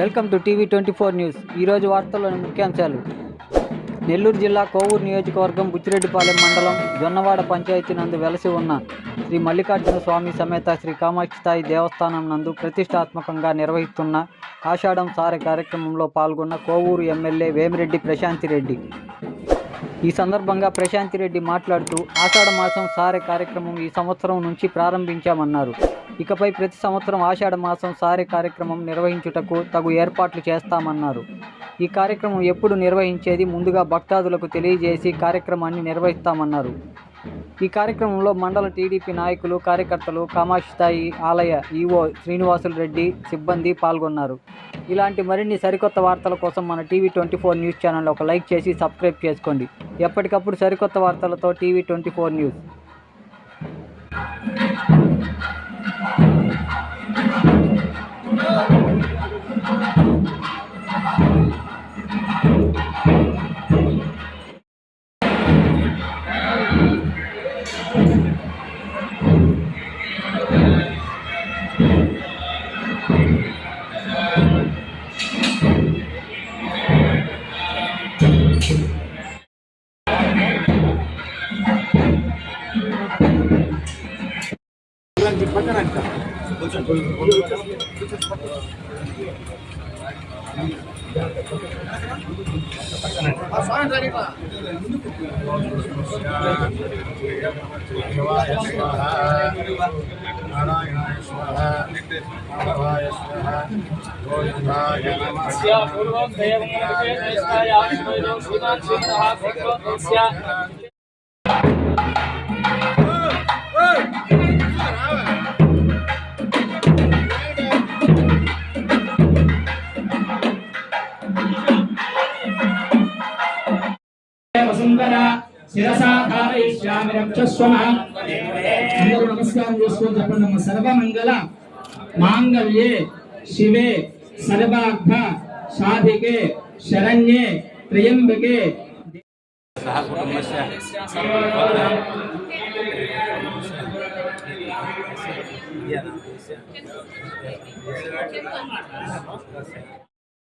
Welcome to TV 24 news. ఈరోజు వార్తల్లోని ముఖ్యాంశాలు. నెల్లూరు జిల్లా కోవూరు నియోజకవర్గం బుచ్చిరెడ్డిపాలెం మండలం జొన్నవాడ పంచాయతీ నందు వెలసి ఉన్న శ్రీ మల్లికార్జున స్వామి సమేత శ్రీ కామాక్షితాయి దేవస్థానం నందు ప్రతిష్టాత్మకంగా నిర్వహిస్తున్న ఆషాఢం సారె కార్యక్రమంలో పాల్గొన్న కోవూరు ఎమ్మెల్యే వేమిరెడ్డి ప్రశాంతిరెడ్డి. ఈ సందర్భంగా ప్రశాంతిరెడ్డి మాట్లాడుతూ ఆషాఢ మాసం సారె కార్యక్రమం ఈ సంవత్సరం నుంచి ప్రారంభించామన్నారు. ఇకపై ప్రతి సంవత్సరం ఆషాఢ మాసం సారె కార్యక్రమం నిర్వహించుటకు తగు ఏర్పాట్లు చేస్తామన్నారు. ఈ కార్యక్రమం ఎప్పుడు నిర్వహించేది ముందుగా భక్తాదులకు తెలియజేసి కార్యక్రమాన్ని నిర్వహిస్తామన్నారు. ఈ కార్యక్రమంలో మండల టీడీపీ నాయకులు, కార్యకర్తలు, కామాక్షితాయి ఆలయ ఈవో శ్రీనివాసులు రెడ్డి, సిబ్బంది పాల్గొన్నారు. ఇలాంటి మరిన్ని సరికొత్త వార్తల కోసం మన టీవీ 24 న్యూస్ ఛానల్ ఒక లైక్ చేసి సబ్స్క్రైబ్ చేసుకోండి. ఎప్పటికప్పుడు సరికొత్త వార్తలతో టీవీ 24 న్యూస్. నమస్కారం చేసుకొని చెప్పండి. సర్వమంగళ మాంగళ్యే శివే సర్వార్థ సాధికే శరణ్యే త్రయంబకే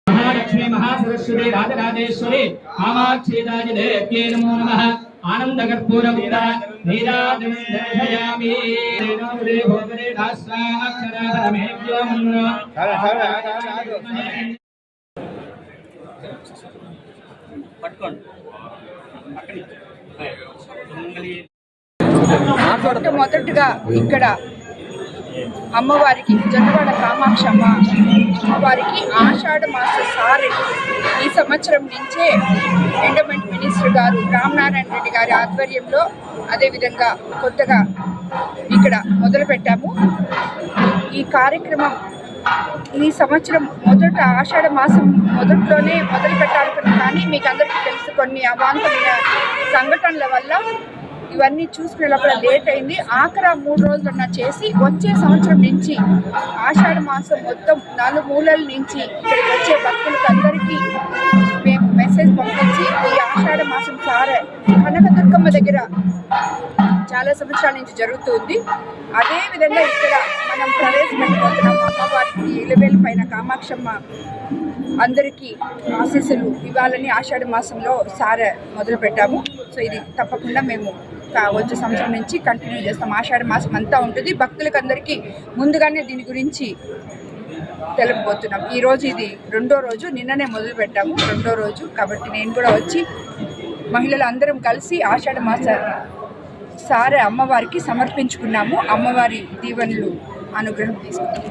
महालक्ष्मी महासरस्वती राजराजेश्वरी कामाक्षीदाय देव्यै नमो नमः. आनंदकर्पूरमुद्रा नीराजं दर्शयामि. नमोदे भोगरे दास्राक्षराधरमेभ्यो मन्नो మొదటగా ఇక్కడ అమ్మవారికి జొన్నవాడ కామాక్షమ్మ అమ్మవారికి ఆషాఢ మాస సారె ఈ సంవత్సరం నుంచే ఎండోమెంట్ మినిస్టర్ గారు రామనారాయణ రెడ్డి గారి ఆధ్వర్యంలో అదేవిధంగా కొత్తగా ఇక్కడ మొదలుపెట్టాము. ఈ కార్యక్రమం ఈ సంవత్సరం మొదట ఆషాఢ మాసం మొదట్లోనే మొదలు పెట్టాలనుకున్నాం, కానీ మీకు అందరికీ తెలుసు కొన్ని అవాంఛనీయ సంఘటనల వల్ల ఇవన్నీ చూసుకునేటప్పుడు లేట్ అయింది. ఆఖరి 3 రోజులన్నా చేసి వచ్చే సంవత్సరం నుంచి ఆషాఢ మాసం మొత్తం 4 మూలల నుంచి ఇక్కడికి వచ్చే భక్తులకు అందరికీ మేము మెసేజ్ పంపించి ఈ ఆషాఢ మాసం సారె కనకదుర్గమ్మ దగ్గర చాలా సంవత్సరాల నుంచి జరుగుతుంది. అదేవిధంగా ఇక్కడ మనం ప్రవేశపెట్టుకుంటున్నాం. అమ్మవారికి ఇలవేలు పైన కామాక్షమ్మ అందరికీ ఆశీస్సులు ఇవ్వాలని ఆషాఢ మాసంలో సారె మొదలు పెట్టాము. సో ఇది తప్పకుండా మేము వచ్చే సంవత్సరం నుంచి కంటిన్యూ చేస్తాం. ఆషాఢ మాసం అంతా ఉంటుంది. భక్తులకు అందరికీ ముందుగానే దీని గురించి తెలుపబోతున్నాం. ఈరోజు ఇది 2వ రోజు, నిన్ననే మొదలు పెట్టాము 2వ రోజు. కాబట్టి నేను కూడా వచ్చి మహిళలు అందరం కలిసి ఆషాఢ మాస సారె అమ్మవారికి సమర్పించుకున్నాము. అమ్మవారి దీవెనలు అనుగ్రహం తీసుకున్నాము.